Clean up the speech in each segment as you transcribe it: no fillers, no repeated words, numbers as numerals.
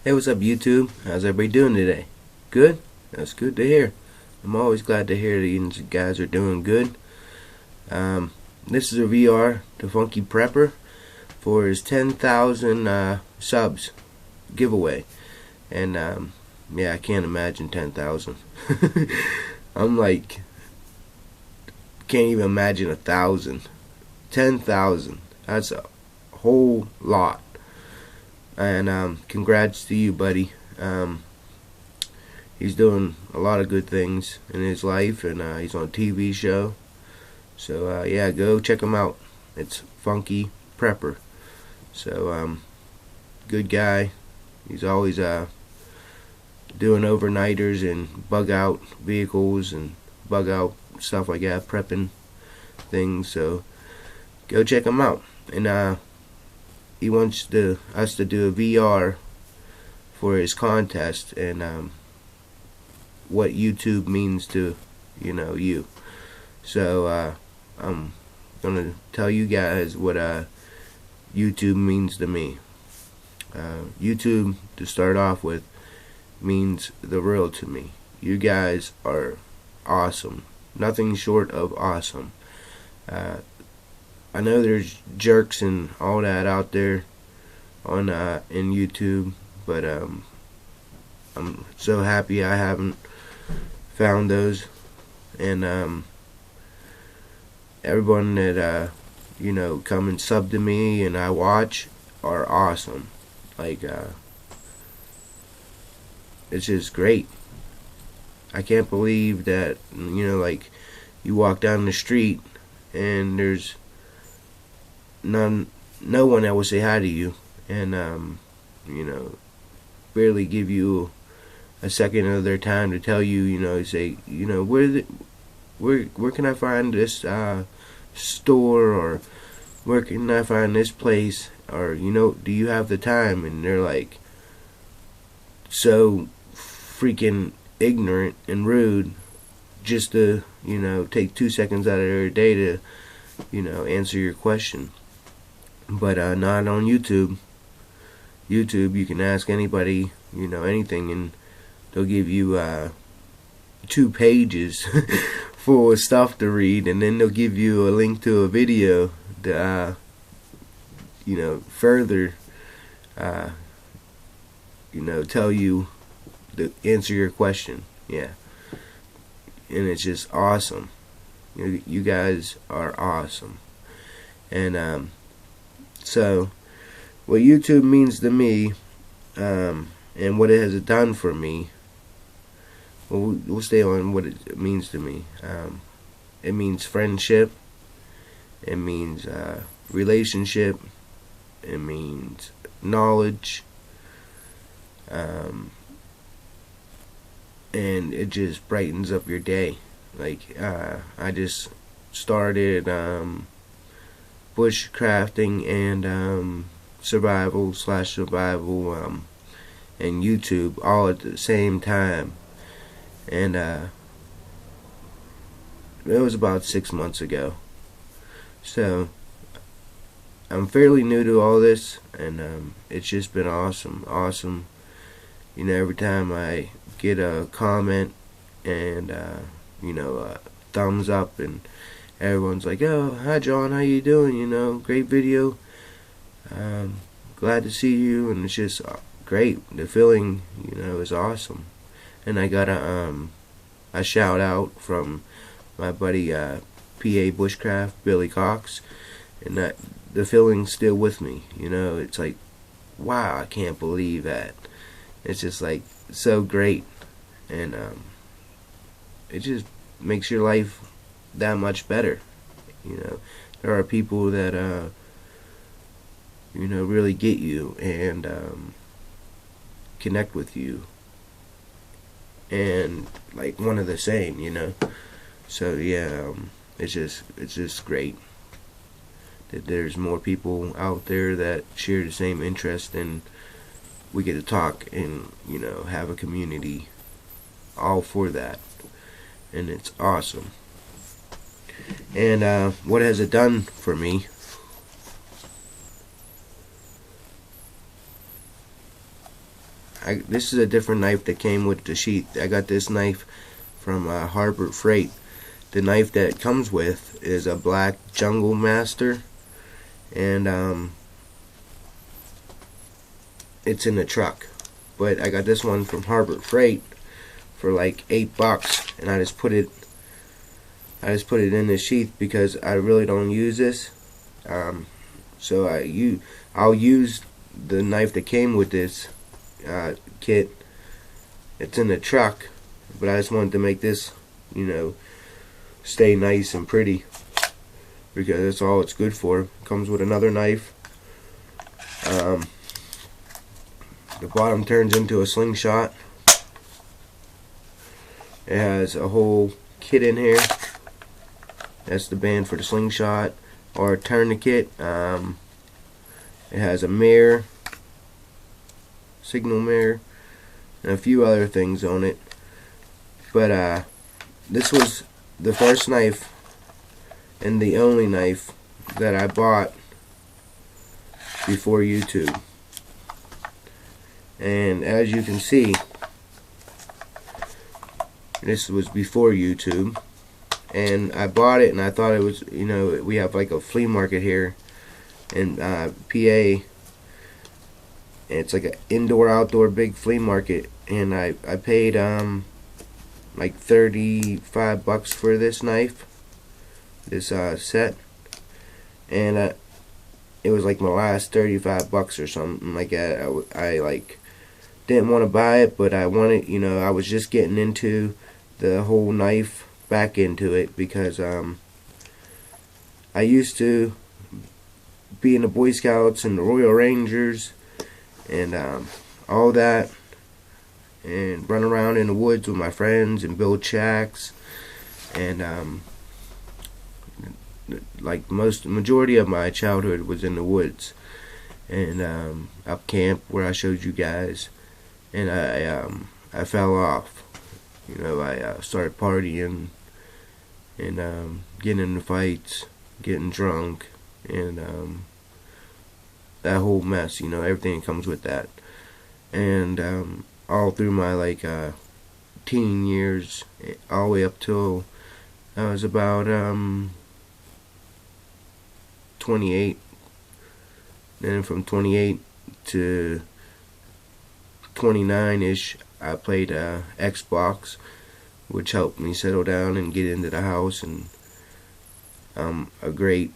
Hey, what's up, YouTube? How's everybody doing today? Good? That's good to hear. I'm always glad to hear that you guys are doing good. This is a VR to Funkyprepper for his 10,000 subs giveaway. And, yeah, I can't imagine 10,000. I'm like, can't even imagine 1,000. 10,000. That's a whole lot. And congrats to you, buddy. He's doing a lot of good things in his life, and he's on a TV show. So yeah, go check him out. It's Funkyprepper. So good guy. He's always doing overnighters and bug out vehicles and bug out stuff like that, prepping things. So go check him out. And he wants us to do a VR for his contest, and what YouTube means to you. So I'm gonna tell you guys what YouTube means to me. YouTube, to start off with, means the world to me. You guys are awesome. Nothing short of awesome. I know there's jerks and all that out there on in YouTube, but I'm so happy I haven't found those. And everyone that come and sub to me and I watch are awesome. Like it's just great. I can't believe that like you walk down the street and there's no one that will say hi to you, and barely give you a second of their time to tell you, say, where can I find this store, or where can I find this place, or do you have the time? And they're like so freaking ignorant and rude just to take 2 seconds out of their day to answer your question. But not on YouTube. YouTube, you can ask anybody, anything, and they'll give you 2 pages full of stuff to read, and then they'll give you a link to a video to, further, tell you to answer your question. Yeah. And it's just awesome. You guys are awesome. And, so, what YouTube means to me, and what it has done for me, we'll stay on what it means to me. It means friendship. It means relationship. It means knowledge. And it just brightens up your day. Like, I just started bushcrafting and survival and YouTube all at the same time, and it was about 6 months ago. So I'm fairly new to all this, and it's just been awesome. Every time I get a comment and a thumbs up, and everyone's like, "Oh, hi John, how you doing? Great video. Glad to see you." And it's just great. The feeling, is awesome. And I got a shout out from my buddy PA Bushcraft, Billy Cox, and that the feeling's still with me. It's like, wow, I can't believe that. It's just like so great, and it just makes your life that much better. There are people that really get you and connect with you, and like one of the same. So yeah, it's just great that there's more people out there that share the same interest, and we get to talk and have a community all for that, and it's awesome. And what has it done for me? this is a different knife that came with the sheath. I got this knife from Harbor Freight. The knife that it comes with is a black Jungle Master, and it's in the truck. But I got this one from Harbor Freight for like $8, and I just put it in the sheath because I really don't use this. So I'll use the knife that came with this kit. It's in the truck, but I just wanted to make this, stay nice and pretty, because that's all it's good for. It comes with another knife. The bottom turns into a slingshot. It has a whole kit in here. That's the band for the slingshot or tourniquet. It has a mirror, signal mirror, and a few other things on it. But this was the first knife and the only knife that I bought before YouTube. And as you can see, this was before YouTube, and I bought it and I thought it was, we have like a flea market here in PA, and it's like an indoor outdoor big flea market, and I paid like $35 for this knife, this set, and it was like my last $35 or something like that. I like didn't want to buy it, but I wanted, I was just getting into the whole knife, back into it, because I used to be in the Boy Scouts and the Royal Rangers and all that, and run around in the woods with my friends and build shacks, and like majority of my childhood was in the woods and up camp where I showed you guys, and I fell off. I started partying and getting into fights, getting drunk, and that whole mess, everything that comes with that. And all through my teen years, all the way up till I was about 28. Then from 28 to 29-ish, I played Xbox, which helped me settle down and get into the house. And I'm a great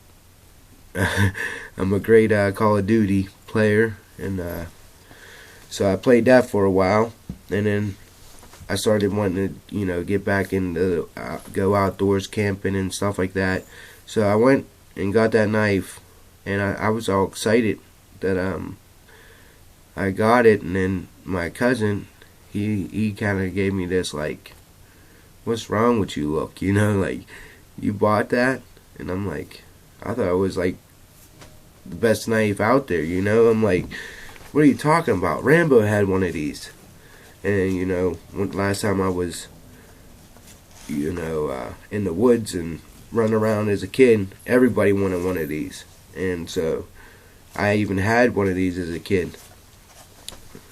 Call of Duty player, and so I played that for a while, and then I started wanting to get back into go outdoors camping and stuff like that. So I went and got that knife, and I was all excited that I got it. And then my cousin, he kind of gave me this like, what's wrong with you look, like, you bought that? And I'm like, I thought it was like the best knife out there, I'm like, what are you talking about? Rambo had one of these. And last time I was in the woods and running around as a kid, everybody wanted one of these, and so I even had one of these as a kid.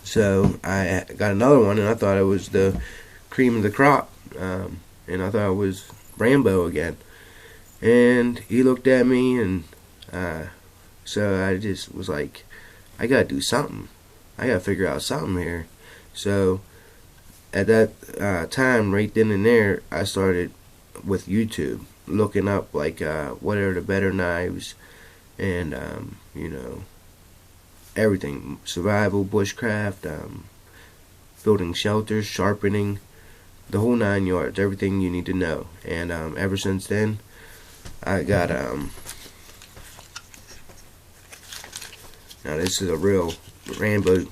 So I got another one, and I thought it was the cream of the crop, and I thought it was Rambo again. And he looked at me, and so I just was like, I gotta do something. I gotta figure out something here. So at that time, right then and there, I started with YouTube, looking up like what are the better knives, and everything, survival, bushcraft, building shelters, sharpening, the whole 9 yards, everything you need to know. And ever since then, I got now this is a real Rambo.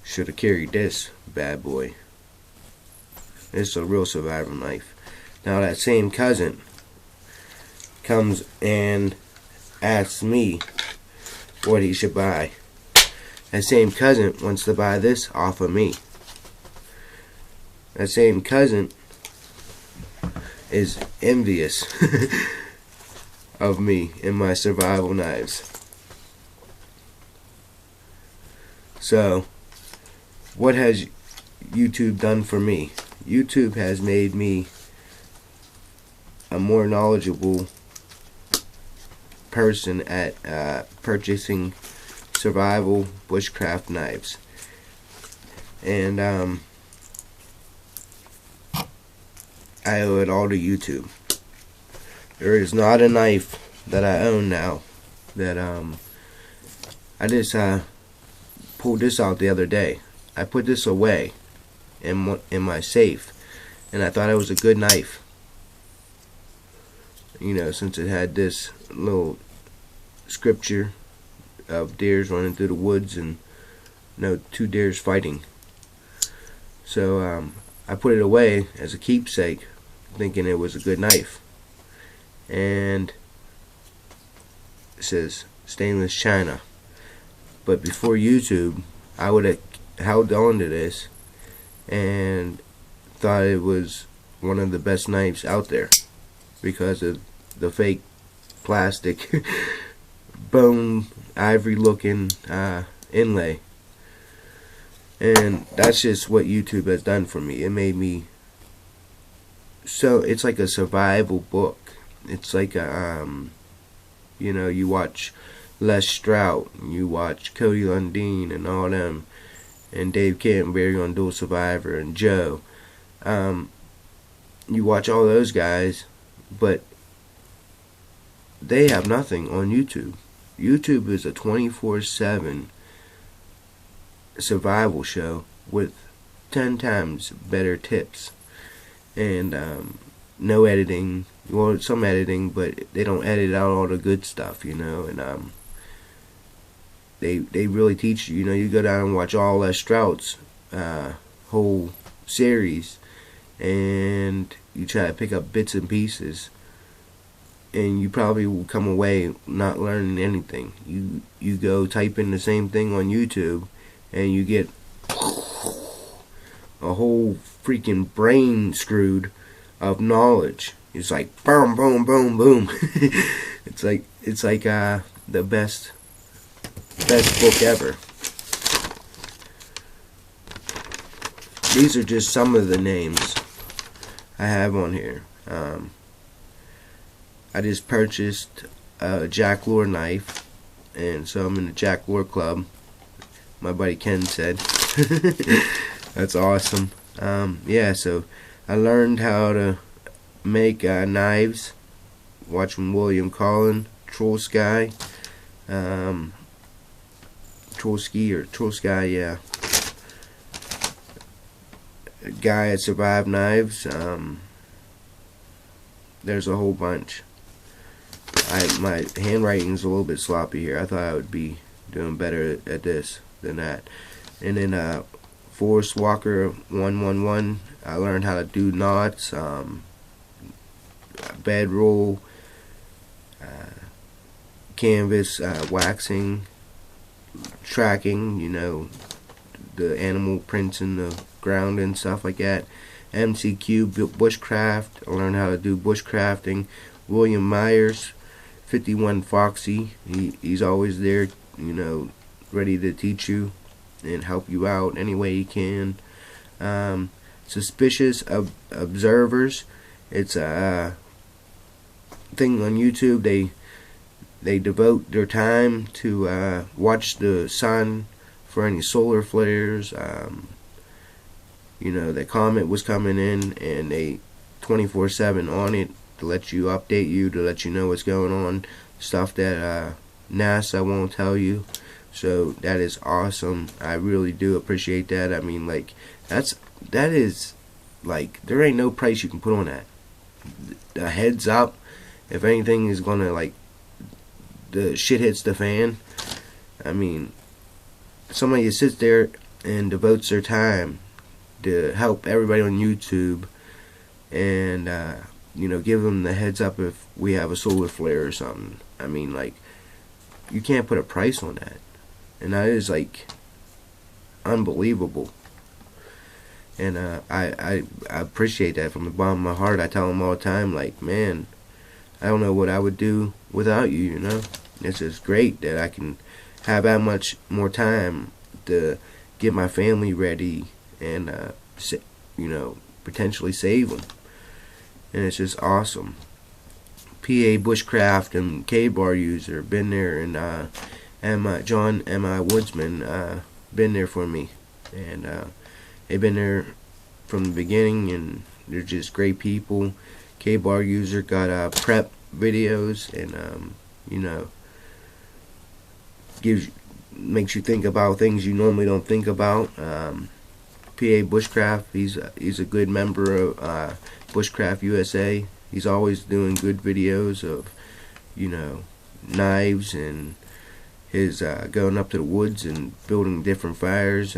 Should have carried this bad boy. This is a real survival knife. Now that same cousin comes and asks me what he should buy. That same cousin wants to buy this off of me. That same cousin is envious of me and my survival knives. So what has YouTube done for me? YouTube has made me a more knowledgeable person at purchasing survival bushcraft knives. And I owe it all to YouTube. There is not a knife that I own now that I just pulled this out the other day. I put this away in my safe, and I thought it was a good knife. You know, since it had this little scripture of deers running through the woods and two deers fighting. So I put it away as a keepsake, thinking it was a good knife. And it says stainless china. But before YouTube, I would have held on to this and thought it was one of the best knives out there because of the fake plastic bone ivory looking inlay. And that's just what YouTube has done for me. It made me so, it's like a survival book. It's like a you watch Les Strout, you watch Cody Lundeen and all them, and Dave Canterbury on Dual Survivor, and Joe. You watch all those guys, but they have nothing on YouTube. YouTube is a 24/7 survival show with 10 times better tips and no editing. Well, some editing, but they don't edit out all the good stuff, and they really teach you. You go down and watch all Les Strout's whole series, and you try to pick up bits and pieces, and you probably will come away not learning anything. You go type in the same thing on YouTube, and you get a whole freaking brain screwed of knowledge. It's like boom, boom, boom, boom. it's like the best book ever. These are just some of the names I have on here. I just purchased a Jack Lure knife, and so I'm in the Jack Lure club. My buddy Ken said. That's awesome. Yeah, so I learned how to make knives watching William Collin, Trollsky, Trollsky, yeah. A guy at Survive Knives. There's a whole bunch. My handwriting's a little bit sloppy here. I thought I would be doing better at this than that. And then Forrest Walker 111. I learned how to do knots, bedroll, canvas waxing, tracking, the animal prints in the ground and stuff like that. MCQ bushcraft. I learned how to do bushcrafting. William Myers, 51 Foxy. He's always there, ready to teach you and help you out any way he can. Suspicious Observers. It's a thing on YouTube. They devote their time to watch the sun for any solar flares. The comet was coming in, and they 24/7 on it to let you update you, to let you know what's going on, stuff that NASA won't tell you. So that is awesome. I really do appreciate that. I mean, like, that is like, there ain't no price you can put on that. The heads up, if anything is gonna, like, the shit hits the fan. I mean, somebody that sits there and devotes their time to help everybody on YouTube, and give them the heads up if we have a solar flare or something. I mean, like, you can't put a price on that, and that is, like, unbelievable. And I appreciate that from the bottom of my heart. I tell them all the time, like, man, I don't know what I would do without you. It's just great that I can have that much more time to get my family ready and potentially save them. And it's just awesome. PA bushcraft and K-bar user, been there, and John M.I. Woodsman, been there for me, and they've been there from the beginning, and they're just great people. K-bar user got prep videos, and makes you think about things you normally don't think about. PA Bushcraft, he's a good member of Bushcraft USA. He's always doing good videos of knives and his going up to the woods and building different fires.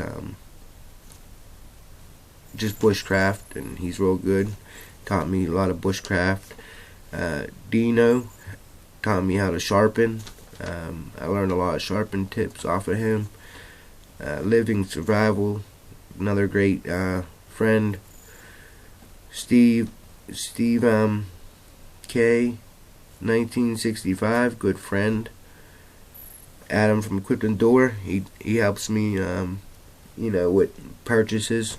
Just bushcraft, and he's real good. Taught me a lot of bushcraft. Dino taught me how to sharpen. I learned a lot of sharpen tips off of him. Living Survival, another great friend. Steve K, 1965, good friend. Adam from Equipped and Door, he helps me with purchases.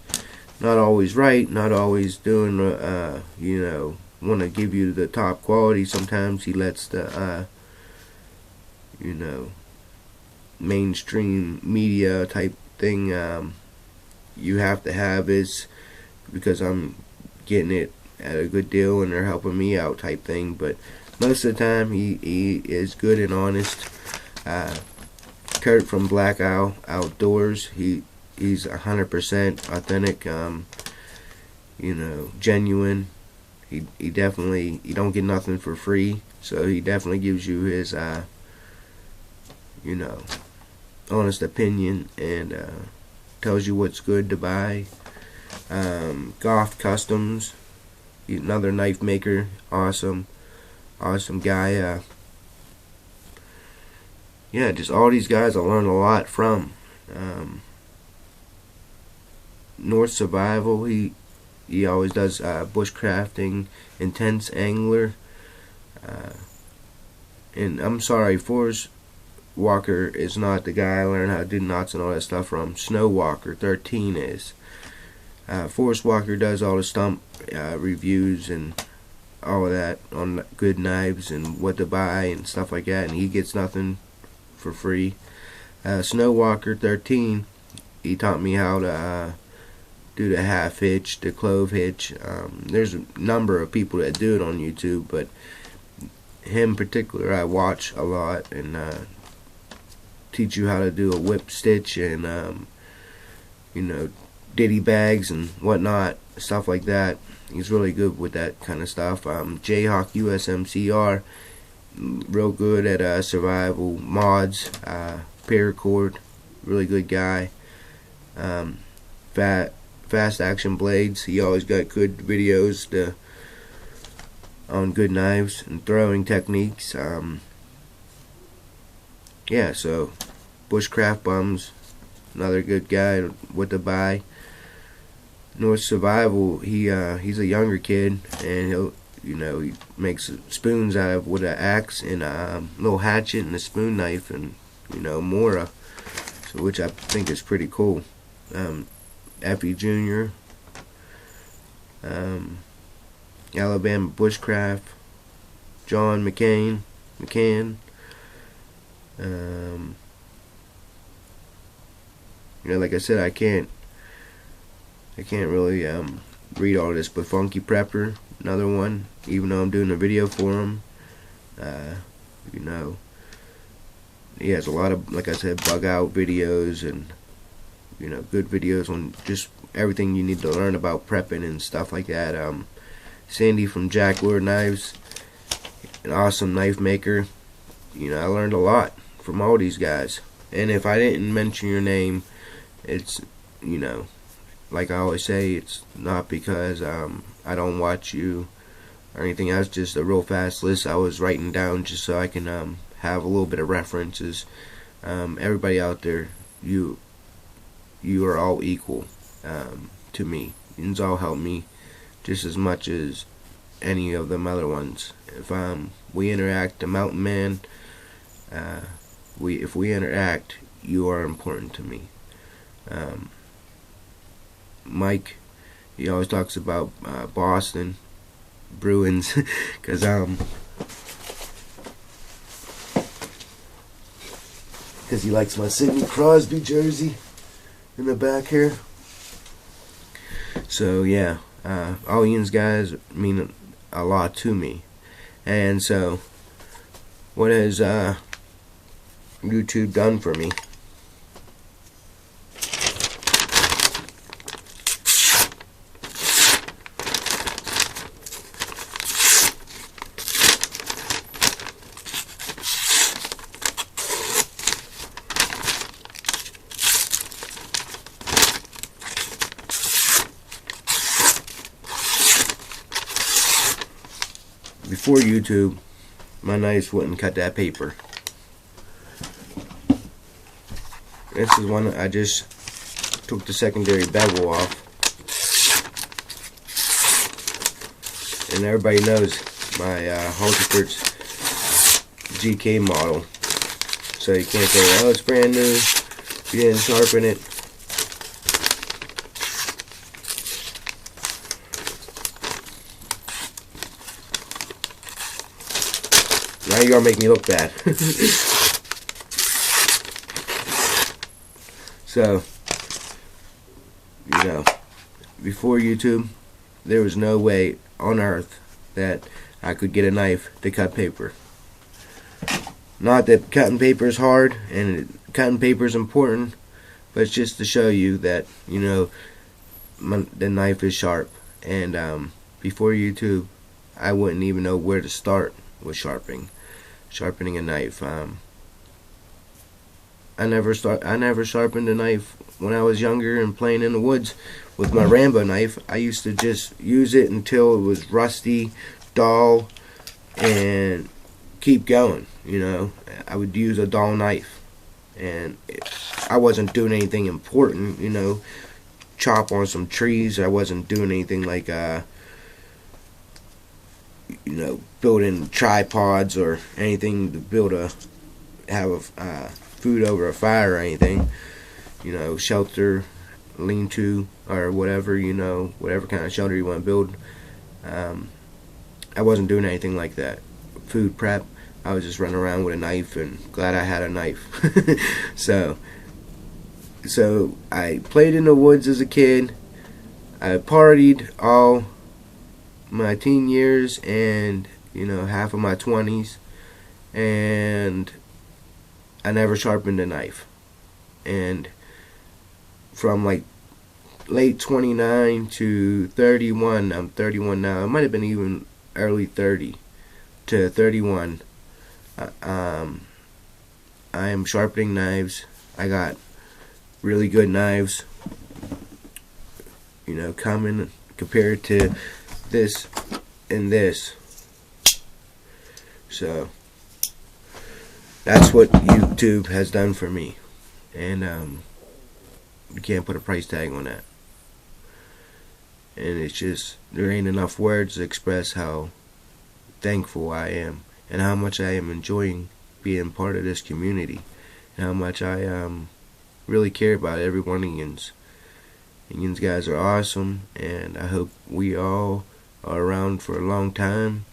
Not always right, not always doing want to give you the top quality. Sometimes he lets the mainstream media type thing you have to have is because I'm getting it at a good deal and they're helping me out type thing. But most of the time he is good and honest. Kurt from Black Owl Outdoors, he's 100% authentic, genuine. He definitely, you don't get nothing for free, so he definitely gives you his honest opinion and tells you what's good to buy. Goff Customs, another knife maker, awesome guy. Just all these guys I learned a lot from. North Survival, he always does bushcrafting. Intense Angler, and I'm sorry, Forrest Walker is not the guy I learned how to do knots and all that stuff from. Snow Walker 13 is. Forrest Walker does all the stump reviews and all of that on good knives and what to buy and stuff like that, and he gets nothing for free. Snow Walker 13, he taught me how to do the half hitch, the clove hitch. There's a number of people that do it on YouTube, but him in particular I watch a lot, and teach you how to do a whip stitch and ditty bags and whatnot, stuff like that. He's really good with that kind of stuff. Jayhawk USMCR, real good at survival mods. Paracord, really good guy. Fast Action Blades, he always got good videos on good knives and throwing techniques. So Bushcraft Bums, another good guy, what to buy. North Survival, he's a younger kid, and he makes spoons out of with an axe and a little hatchet and a spoon knife and Mora, so which I think is pretty cool. Effie Jr., Alabama Bushcraft, John McCann. Like I said, I can't really read all this, but Funkyprepper, another one, even though I'm doing a video for him. He has a lot of, like I said, bug out videos and good videos on just everything you need to learn about prepping and stuff like that. Sandy from Jack Lure Knives, an awesome knife maker. I learned a lot from all these guys, and if I didn't mention your name, it's like I always say, it's not because I don't watch you or anything. That's just a real fast list I was writing down just so I can have a little bit of references. Everybody out there, you are all equal to me. You all help me just as much as any of them other ones. If we interact, the Mountain Man, if we interact, you are important to me. Mike, he always talks about Boston Bruins because he likes my Sidney Crosby jersey in the back here. So yeah, all Ian's guys mean a lot to me. And so what has YouTube done for me? Before YouTube, my knives wouldn't cut that paper. This is one I just took the secondary bevel off. And everybody knows my Funkyprepper's GK model. So you can't say, oh, it's brand new, you didn't sharpen it. Now you're gonna make me look bad. So, you know, before YouTube, there was no way on earth that I could get a knife to cut paper. Not that cutting paper is hard and cutting paper is important, but it's just to show you that, you know, the knife is sharp. And before YouTube, I wouldn't even know where to start with sharpening a knife. I never sharpened a knife when I was younger and playing in the woods with my Rambo knife. I used to just use it until it was rusty, dull, and keep going. You know, I would use a dull knife, and I wasn't doing anything important. You know, chop on some trees. I wasn't doing anything like you know, building tripods or anything to have food over a fire or anything. You know, shelter, lean-to, or whatever, you know, whatever kind of shelter you want to build. I wasn't doing anything like that. Food prep, I was just running around with a knife and glad I had a knife. So I played in the woods as a kid. I partied all my teen years and, you know, half of my 20s, and I never sharpened a knife. And from like late 29 to 31, I'm 31 now, it might have been even early 30 to 31, I am sharpening knives. I got really good knives, you know, coming compared to this and this. So that's what YouTube has done for me, and you can't put a price tag on that. And it's just, there ain't enough words to express how thankful I am and how much I am enjoying being part of this community, and how much I really care about every one of yous. And yous guys are awesome, and I hope we all are around for a long time,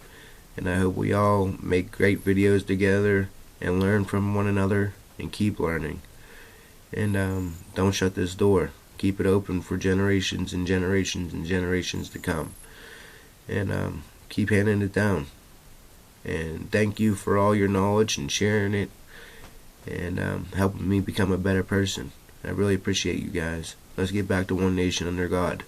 and I hope we all make great videos together and learn from one another and keep learning. And don't shut this door. Keep it open for generations and generations and generations to come. And keep handing it down. And thank you for all your knowledge and sharing it and helping me become a better person. I really appreciate you guys. Let's get back to one nation under God.